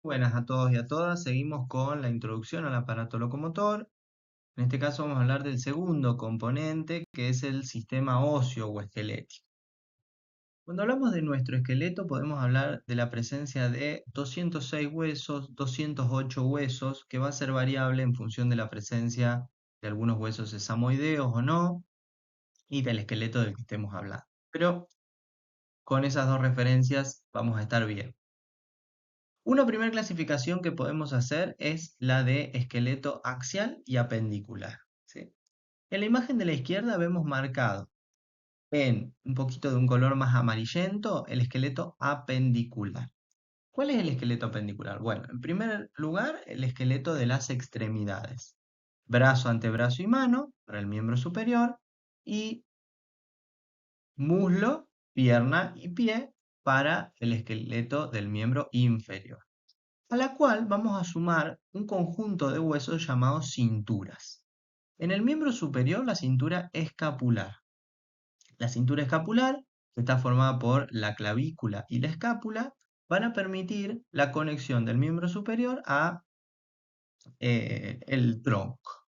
Buenas a todos y a todas. Seguimos con la introducción al aparato locomotor. En este caso vamos a hablar del segundo componente, que es el sistema óseo o esquelético. Cuando hablamos de nuestro esqueleto podemos hablar de la presencia de 206 huesos, 208 huesos, que va a ser variable en función de la presencia de algunos huesos sesamoideos o no, y del esqueleto del que estemos hablando. Pero con esas dos referencias vamos a estar bien. Una primera clasificación que podemos hacer es la de esqueleto axial y apendicular, ¿sí? En la imagen de la izquierda vemos marcado en un poquito de un color más amarillento el esqueleto apendicular. ¿Cuál es el esqueleto apendicular? Bueno, en primer lugar, el esqueleto de las extremidades. Brazo, antebrazo y mano para el miembro superior y muslo, pierna y pie para el esqueleto del miembro inferior, a la cual vamos a sumar un conjunto de huesos llamados cinturas. En el miembro superior, la cintura escapular. La cintura escapular, que está formada por la clavícula y la escápula, van a permitir la conexión del miembro superior a el tronco.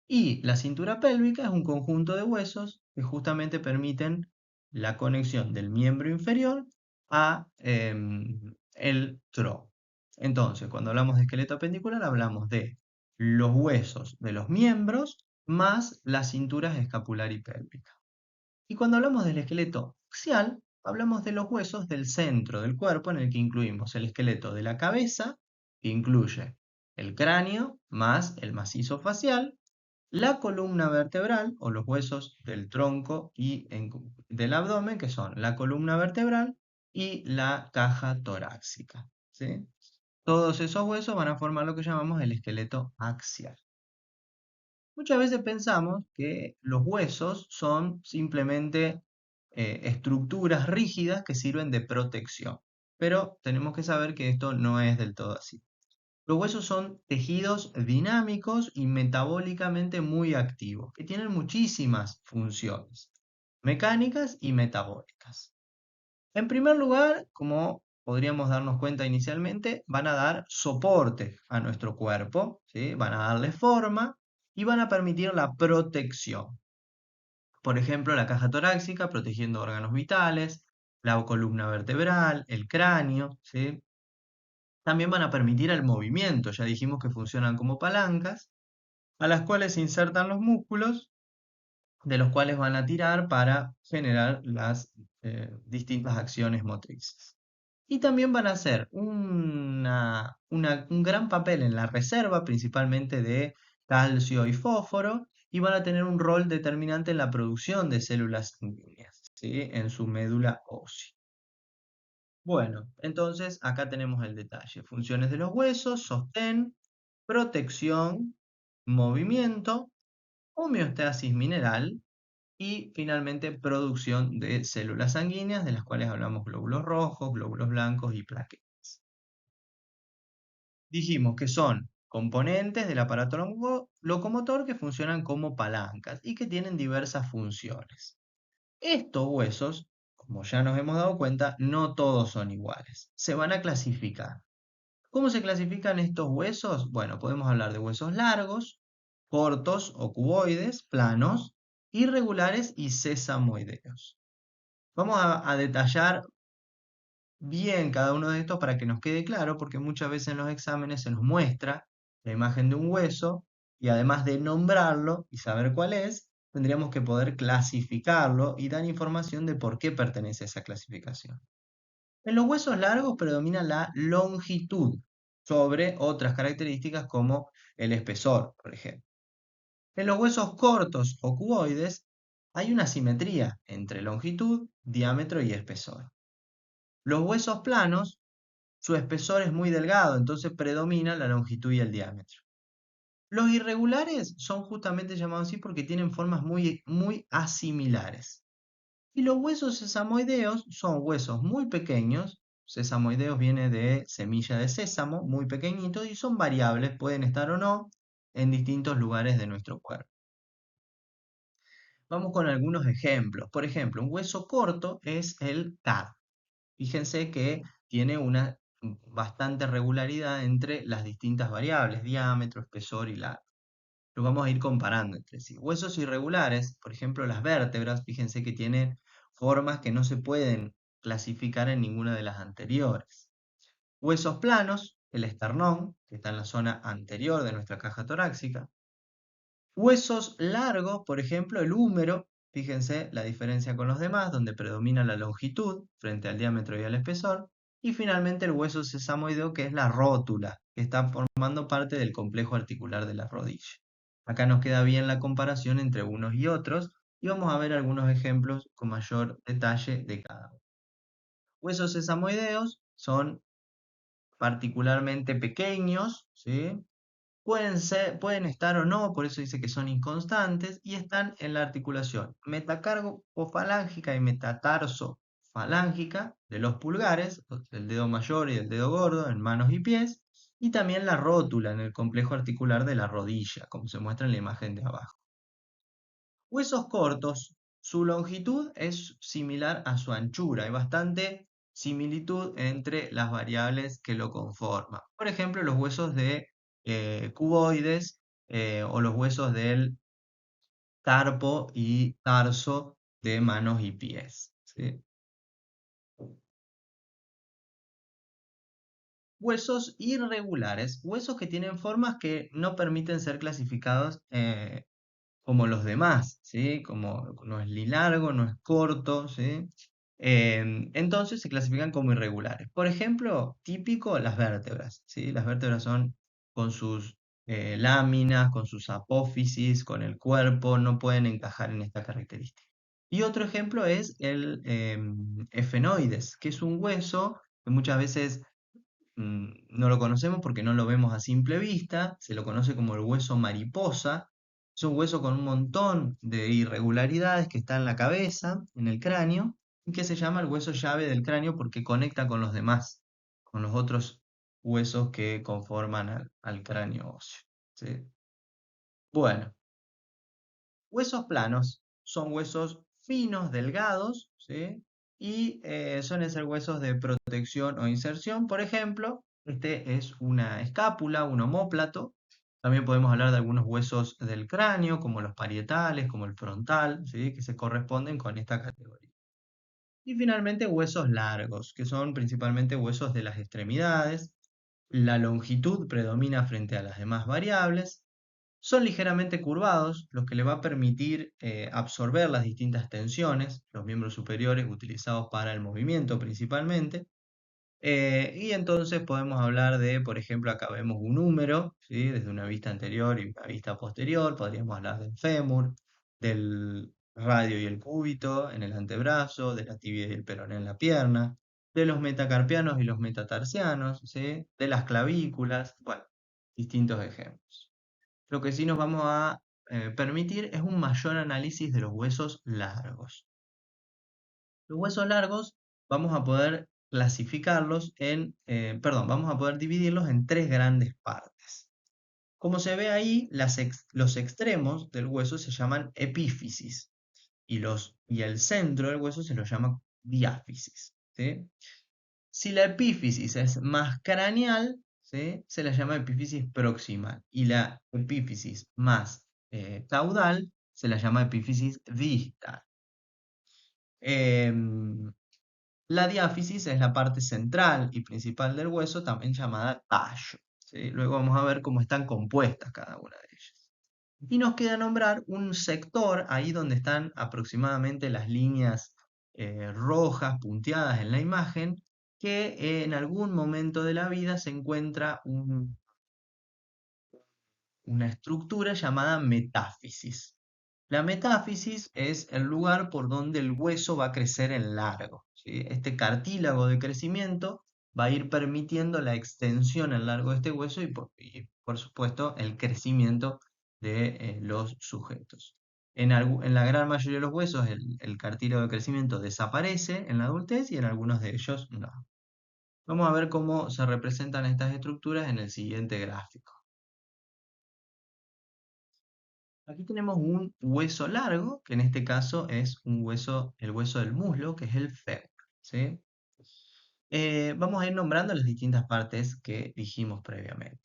Y la cintura pélvica es un conjunto de huesos que justamente permiten la conexión del miembro inferior a el tronco. Entonces, cuando hablamos de esqueleto apendicular, hablamos de los huesos de los miembros más las cinturas escapular y pélvica. Y cuando hablamos del esqueleto axial, hablamos de los huesos del centro del cuerpo, en el que incluimos el esqueleto de la cabeza, que incluye el cráneo más el macizo facial, la columna vertebral o los huesos del tronco y del abdomen, que son la columna vertebral y la caja torácica, ¿sí? Todos esos huesos van a formar lo que llamamos el esqueleto axial. Muchas veces pensamos que los huesos son simplemente estructuras rígidas que sirven de protección, pero tenemos que saber que esto no es del todo así. Los huesos son tejidos dinámicos y metabólicamente muy activos, que tienen muchísimas funciones, mecánicas y metabólicas. En primer lugar, como podríamos darnos cuenta inicialmente, van a dar soporte a nuestro cuerpo, ¿sí? Van a darle forma y van a permitir la protección. Por ejemplo, la caja torácica protegiendo órganos vitales, la columna vertebral, el cráneo, ¿sí? También van a permitir el movimiento, ya dijimos que funcionan como palancas, a las cuales se insertan los músculos, de los cuales van a tirar para generar las distintas acciones motrices. Y también van a hacer un gran papel en la reserva, principalmente de calcio y fósforo, y van a tener un rol determinante en la producción de células sanguíneas, ¿sí? En su médula ósea. Bueno, entonces acá tenemos el detalle. Funciones de los huesos: sostén, protección, movimiento, homeostasis mineral y finalmente producción de células sanguíneas, de las cuales hablamos glóbulos rojos, glóbulos blancos y plaquetas. Dijimos que son componentes del aparato locomotor que funcionan como palancas y que tienen diversas funciones. Estos huesos, como ya nos hemos dado cuenta, no todos son iguales. Se van a clasificar. ¿Cómo se clasifican estos huesos? Bueno, podemos hablar de huesos largos, cortos o cuboides, planos, irregulares y sesamoideos. Vamos a detallar bien cada uno de estos para que nos quede claro, porque muchas veces en los exámenes se nos muestra la imagen de un hueso y además de nombrarlo y saber cuál es, tendríamos que poder clasificarlo y dar información de por qué pertenece a esa clasificación. En los huesos largos predomina la longitud sobre otras características como el espesor, por ejemplo. En los huesos cortos o cuboides hay una simetría entre longitud, diámetro y espesor. Los huesos planos, su espesor es muy delgado, entonces predomina la longitud y el diámetro. Los irregulares son justamente llamados así porque tienen formas muy asimilares. Y los huesos sesamoideos son huesos muy pequeños. Sesamoideos viene de semilla de sésamo, muy pequeñitos y son variables, pueden estar o no en distintos lugares de nuestro cuerpo. Vamos con algunos ejemplos. Por ejemplo, un hueso corto es el CAD. Fíjense que tiene bastante regularidad entre las distintas variables, diámetro, espesor y largo. Lo vamos a ir comparando entre sí. Huesos irregulares, por ejemplo, las vértebras, fíjense que tienen formas que no se pueden clasificar en ninguna de las anteriores. Huesos planos, el esternón, que está en la zona anterior de nuestra caja torácica. Huesos largos, por ejemplo, el húmero, fíjense la diferencia con los demás, donde predomina la longitud frente al diámetro y al espesor. Y finalmente el hueso sesamoideo, que es la rótula, que está formando parte del complejo articular de la rodilla. Acá nos queda bien la comparación entre unos y otros y vamos a ver algunos ejemplos con mayor detalle de cada uno. Huesos sesamoideos son particularmente pequeños, ¿sí? Pueden estar o no, por eso dice que son inconstantes, y están en la articulación metacarpofalángica y metatarsofalángica de los pulgares, del dedo mayor y del dedo gordo, en manos y pies, y también la rótula en el complejo articular de la rodilla, como se muestra en la imagen de abajo. Huesos cortos, su longitud es similar a su anchura, hay bastante similitud entre las variables que lo conforman. Por ejemplo, los huesos de cuboides o los huesos del carpo y tarso de manos y pies. ¿Sí? Huesos irregulares, huesos que tienen formas que no permiten ser clasificados como los demás, ¿sí? Como no es ni largo, no es corto, ¿sí? Entonces se clasifican como irregulares. Por ejemplo, típico las vértebras, ¿sí? Las vértebras son con sus láminas, con sus apófisis, con el cuerpo, no pueden encajar en esta característica. Y otro ejemplo es el efenoides, que es un hueso que muchas veces no lo conocemos porque no lo vemos a simple vista, se lo conoce como el hueso mariposa, es un hueso con un montón de irregularidades que está en la cabeza, en el cráneo, y que se llama el hueso llave del cráneo porque conecta con los demás, con los otros huesos que conforman al cráneo óseo. ¿Sí? Bueno, huesos planos son huesos finos, delgados, ¿sí? Y suelen ser huesos de protección o inserción. Por ejemplo, este es una escápula, un omóplato. También podemos hablar de algunos huesos del cráneo, como los parietales, como el frontal, ¿sí? Que se corresponden con esta categoría. Y finalmente huesos largos, que son principalmente huesos de las extremidades. La longitud predomina frente a las demás variables. Son ligeramente curvados, lo que le va a permitir absorber las distintas tensiones, los miembros superiores utilizados para el movimiento principalmente. Y entonces podemos hablar de, por ejemplo, acá vemos un húmero, ¿sí? Desde una vista anterior y una vista posterior. Podríamos hablar del fémur, del radio y el cúbito en el antebrazo, de la tibia y el peroné en la pierna, de los metacarpianos y los metatarsianos, ¿sí? De las clavículas, bueno, distintos ejemplos. Lo que sí nos vamos a permitir es un mayor análisis de los huesos largos. Los huesos largos vamos a poder clasificarlos perdón, vamos a poder dividirlos en tres grandes partes. Como se ve ahí, los extremos del hueso se llaman epífisis y el centro del hueso se lo llama diáfisis. ¿Sí? Si la epífisis es más craneal, ¿sí? Se la llama epífisis proximal. Y la epífisis más caudal se la llama epífisis distal. Em, la diáfisis es la parte central y principal del hueso, también llamada tallo. ¿Sí? Luego vamos a ver cómo están compuestas cada una de ellas. Y nos queda nombrar un sector, ahí donde están aproximadamente las líneas rojas punteadas en la imagen, que en algún momento de la vida se encuentra una estructura llamada metáfisis. La metáfisis es el lugar por donde el hueso va a crecer en largo, ¿sí? Este cartílago de crecimiento va a ir permitiendo la extensión en largo de este hueso por supuesto, el crecimiento de los sujetos. En la gran mayoría de los huesos, el cartílago de crecimiento desaparece en la adultez y en algunos de ellos no. Vamos a ver cómo se representan estas estructuras en el siguiente gráfico. Aquí tenemos un hueso largo, que en este caso es el hueso del muslo, que es el fémur, ¿sí? Vamos a ir nombrando las distintas partes que dijimos previamente.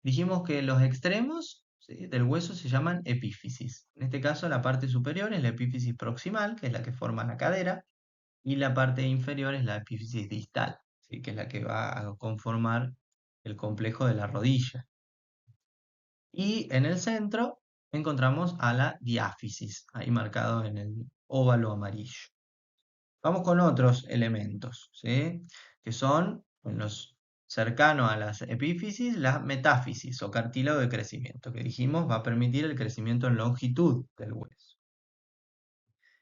Dijimos que los extremos, ¿sí?, del hueso se llaman epífisis. En este caso, la parte superior es la epífisis proximal, que es la que forma la cadera, y la parte inferior es la epífisis distal, ¿sí?, que es la que va a conformar el complejo de la rodilla. Y en el centro encontramos a la diáfisis, ahí marcado en el óvalo amarillo. Vamos con otros elementos, ¿sí?, que son en los cercanos a las epífisis, la metáfisis o cartílago de crecimiento, que dijimos va a permitir el crecimiento en longitud del hueso.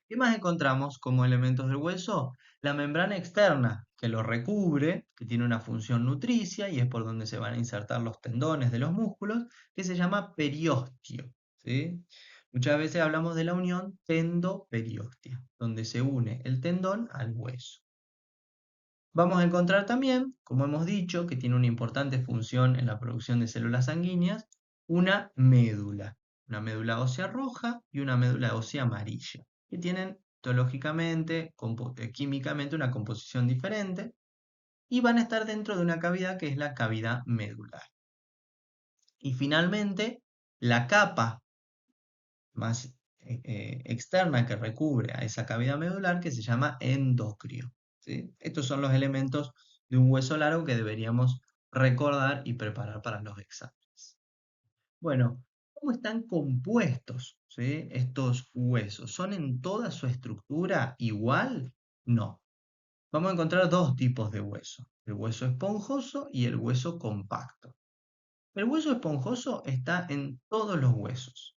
¿Qué más encontramos como elementos del hueso? La membrana externa que lo recubre, que tiene una función nutricia y es por donde se van a insertar los tendones de los músculos, que se llama periósteo, ¿sí? Muchas veces hablamos de la unión tendo-perióstea, donde se une el tendón al hueso. Vamos a encontrar también, como hemos dicho, que tiene una importante función en la producción de células sanguíneas, una médula ósea roja y una médula ósea amarilla, que tienen histológicamente, químicamente una composición diferente y van a estar dentro de una cavidad que es la cavidad medular. Y finalmente, la capa más externa que recubre a esa cavidad medular que se llama endocrio, ¿sí? Estos son los elementos de un hueso largo que deberíamos recordar y preparar para los exámenes. Bueno, ¿cómo están compuestos, ¿sí?, estos huesos? ¿Son en toda su estructura igual? No. Vamos a encontrar dos tipos de hueso, el hueso esponjoso y el hueso compacto. El hueso esponjoso está en todos los huesos.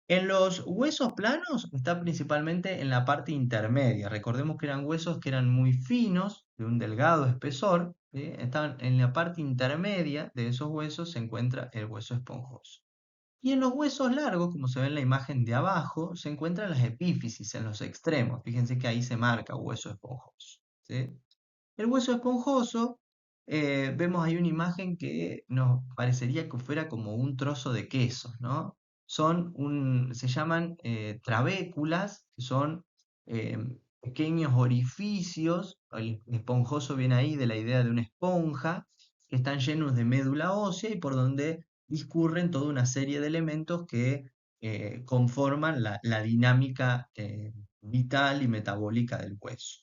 En los huesos planos está principalmente en la parte intermedia. Recordemos que eran huesos que eran muy finos, de un delgado espesor, ¿sí? Están en la parte intermedia de esos huesos se encuentra el hueso esponjoso. Y en los huesos largos, como se ve en la imagen de abajo, se encuentran las epífisis en los extremos. Fíjense que ahí se marca hueso esponjoso, ¿sí? El hueso esponjoso, vemos ahí una imagen que nos parecería que fuera como un trozo de queso, ¿no? Se llaman trabéculas, que son eh, pequeños orificios, el esponjoso viene ahí de la idea de una esponja, que están llenos de médula ósea y por donde discurren toda una serie de elementos que conforman la dinámica vital y metabólica del hueso.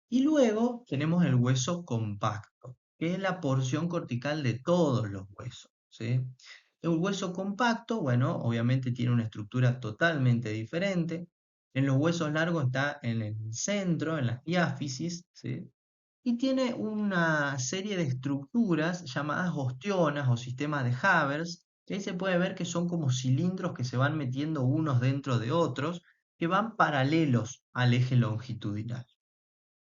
Y luego tenemos el hueso compacto, que es la porción cortical de todos los huesos, ¿sí? El hueso compacto, bueno, obviamente tiene una estructura totalmente diferente. En los huesos largos está en el centro, en las diáfisis, ¿sí? Y tiene una serie de estructuras llamadas ostionas o sistemas de Havers, que ahí se puede ver que son como cilindros que se van metiendo unos dentro de otros, que van paralelos al eje longitudinal.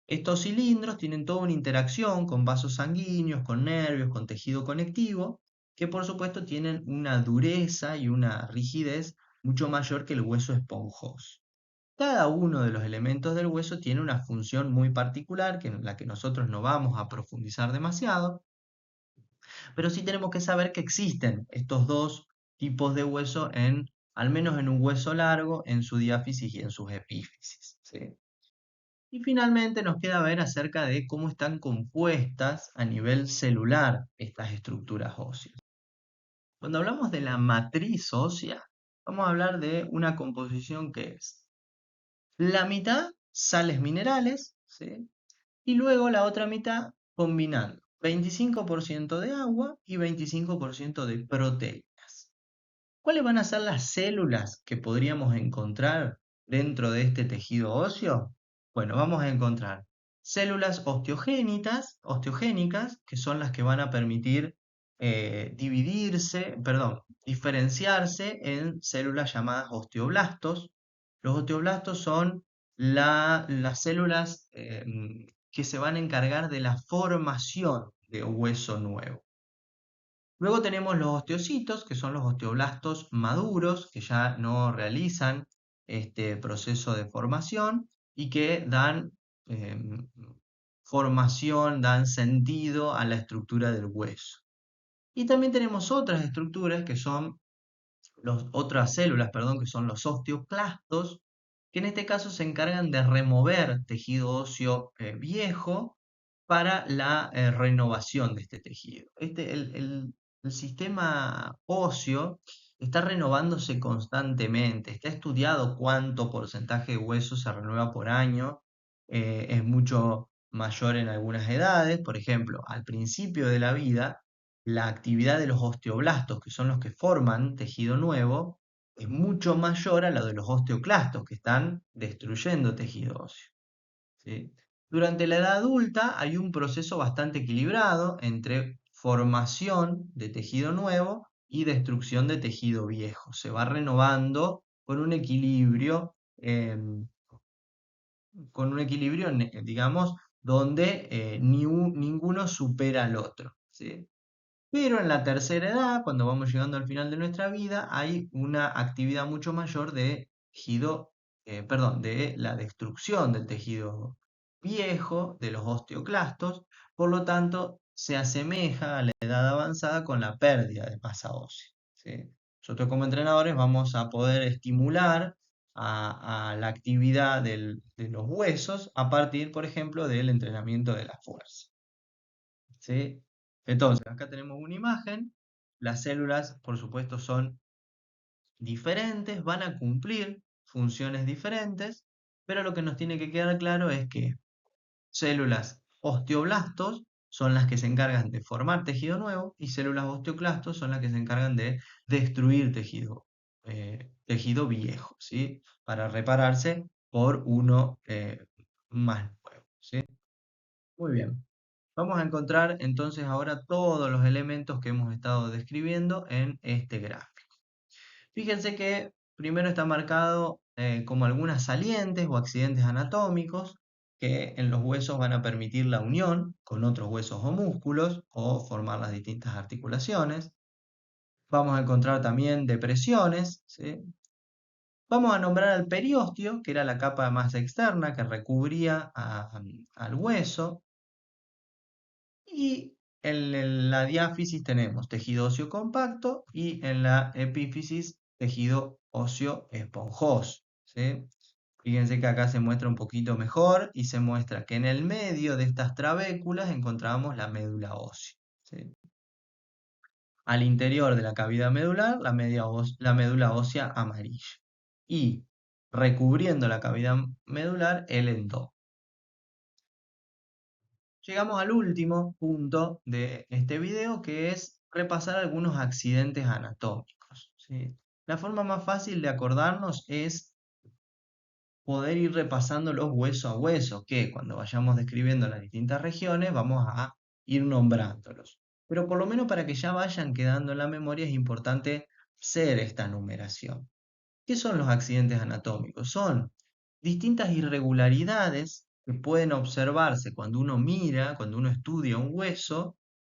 Estos cilindros tienen toda una interacción con vasos sanguíneos, con nervios, con tejido conectivo, que por supuesto tienen una dureza y una rigidez mucho mayor que el hueso esponjoso. Cada uno de los elementos del hueso tiene una función muy particular, que en la que nosotros no vamos a profundizar demasiado, pero sí tenemos que saber que existen estos dos tipos de hueso al menos en un hueso largo, en su diáfisis y en sus epífisis, ¿sí? Y finalmente nos queda ver acerca de cómo están compuestas a nivel celular estas estructuras óseas. Cuando hablamos de la matriz ósea, vamos a hablar de una composición que es la mitad sales minerales, ¿sí?, y luego la otra mitad combinando 25% de agua y 25% de proteínas. ¿Cuáles van a ser las células que podríamos encontrar dentro de este tejido óseo? Bueno, vamos a encontrar células osteogénicas, que son las que van a permitir diferenciarse en células llamadas osteoblastos. Los osteoblastos son las células que se van a encargar de la formación de hueso nuevo. Luego tenemos los osteocitos, que son los osteoblastos maduros, que ya no realizan este proceso de formación y que dan formación, dan sentido a la estructura del hueso. Y también tenemos otras estructuras que son otras células, perdón, que son los osteoclastos, que en este caso se encargan de remover tejido óseo viejo para la renovación de este tejido. El sistema óseo está renovándose constantemente, está estudiado cuánto porcentaje de hueso se renueva por año, es mucho mayor en algunas edades, por ejemplo, al principio de la vida, la actividad de los osteoblastos, que son los que forman tejido nuevo, es mucho mayor a la de los osteoclastos, que están destruyendo tejido óseo. ¿Sí? Durante la edad adulta hay un proceso bastante equilibrado entre formación de tejido nuevo y destrucción de tejido viejo. Se va renovando con un equilibrio, digamos, donde ninguno supera al otro. ¿Sí? Pero en la tercera edad, cuando vamos llegando al final de nuestra vida, hay una actividad mucho mayor de tejido, perdón, de la destrucción del tejido viejo, de los osteoclastos, por lo tanto, se asemeja a la edad avanzada con la pérdida de masa ósea. ¿Sí? Nosotros como entrenadores vamos a poder estimular a la actividad de los huesos a partir, por ejemplo, del entrenamiento de la fuerza. ¿Sí? Entonces, acá tenemos una imagen. Las células, por supuesto, son diferentes, van a cumplir funciones diferentes, pero lo que nos tiene que quedar claro es que células osteoblastos son las que se encargan de formar tejido nuevo y células osteoclastos son las que se encargan de destruir tejido viejo, ¿sí? Para repararse por uno más nuevo, ¿sí? Muy bien. Vamos a encontrar entonces ahora todos los elementos que hemos estado describiendo en este gráfico. Fíjense que primero está marcado como algunas salientes o accidentes anatómicos que en los huesos van a permitir la unión con otros huesos o músculos o formar las distintas articulaciones. Vamos a encontrar también depresiones, ¿sí? Vamos a nombrar al periósteo, que era la capa más externa que recubría al hueso. Y en la diáfisis tenemos tejido óseo compacto y en la epífisis tejido óseo esponjoso. ¿Sí? Fíjense que acá se muestra un poquito mejor y se muestra que en el medio de estas trabéculas encontramos la médula ósea. ¿Sí? Al interior de la cavidad medular, la médula ósea amarilla. Y recubriendo la cavidad medular, el endómetrio. Llegamos al último punto de este video, que es repasar algunos accidentes anatómicos. ¿Sí? La forma más fácil de acordarnos es poder ir repasándolos hueso a hueso, que cuando vayamos describiendo las distintas regiones vamos a ir nombrándolos. Pero por lo menos para que ya vayan quedando en la memoria es importante hacer esta numeración. ¿Qué son los accidentes anatómicos? Son distintas irregularidades que pueden observarse cuando uno mira, cuando uno estudia un hueso,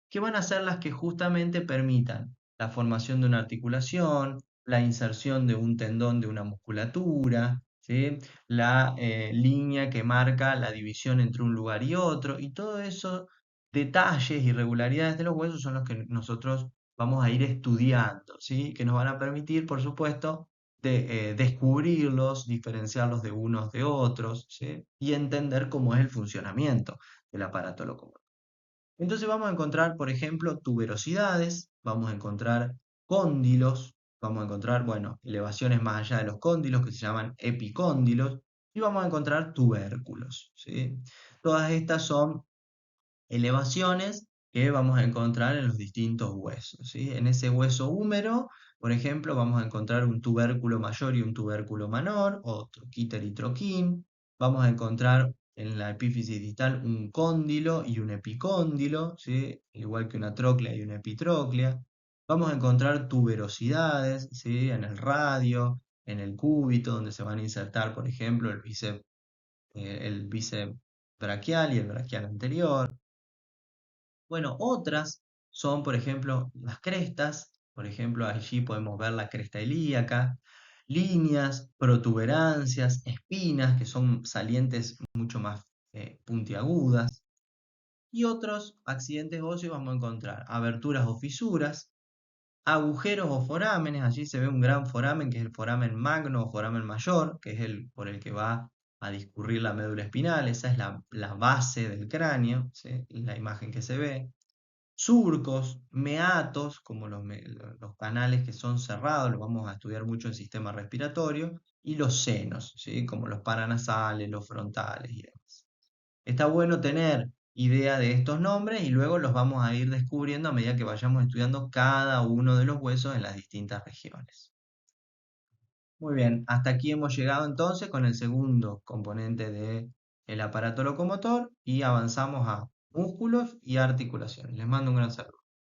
que van a ser las que justamente permitan la formación de una articulación, la inserción de un tendón de una musculatura, ¿sí? La línea que marca la división entre un lugar y otro, y todos esos detalles, irregularidades de los huesos son los que nosotros vamos a ir estudiando, ¿sí? Que nos van a permitir, por supuesto, de descubrirlos, diferenciarlos de unos de otros, ¿sí? Y entender cómo es el funcionamiento del aparato locomotor. Entonces vamos a encontrar, por ejemplo, tuberosidades, vamos a encontrar cóndilos, vamos a encontrar, bueno, elevaciones más allá de los cóndilos que se llaman epicóndilos, y vamos a encontrar tubérculos, ¿sí? Todas estas son elevaciones que vamos a encontrar en los distintos huesos, ¿sí? En ese hueso húmero, por ejemplo, vamos a encontrar un tubérculo mayor y un tubérculo menor, o troquíter y troquín. Vamos a encontrar en la epífisis distal un cóndilo y un epicóndilo, ¿sí? Igual que una tróclea y una epitróclea. Vamos a encontrar tuberosidades, ¿sí? En el radio, en el cúbito, donde se van a insertar, por ejemplo, el bíceps braquial y el braquial anterior. Bueno, otras son, por ejemplo, las crestas. Por ejemplo, allí podemos ver la cresta ilíaca, líneas, protuberancias, espinas, que son salientes mucho más puntiagudas. Y otros accidentes óseos vamos a encontrar aberturas o fisuras, agujeros o forámenes, allí se ve un gran foramen que es el foramen magno o foramen mayor, que es el por el que va a discurrir la médula espinal, esa es la base del cráneo, ¿sí? La imagen que se ve. Surcos, meatos, como los canales que son cerrados, los vamos a estudiar mucho en sistema respiratorio, y los senos, ¿sí? Como los paranasales, los frontales y demás. Está bueno tener idea de estos nombres y luego los vamos a ir descubriendo a medida que vayamos estudiando cada uno de los huesos en las distintas regiones. Muy bien, hasta aquí hemos llegado entonces con el segundo componente del aparato locomotor y avanzamos a músculos y articulaciones. Les mando un gran saludo.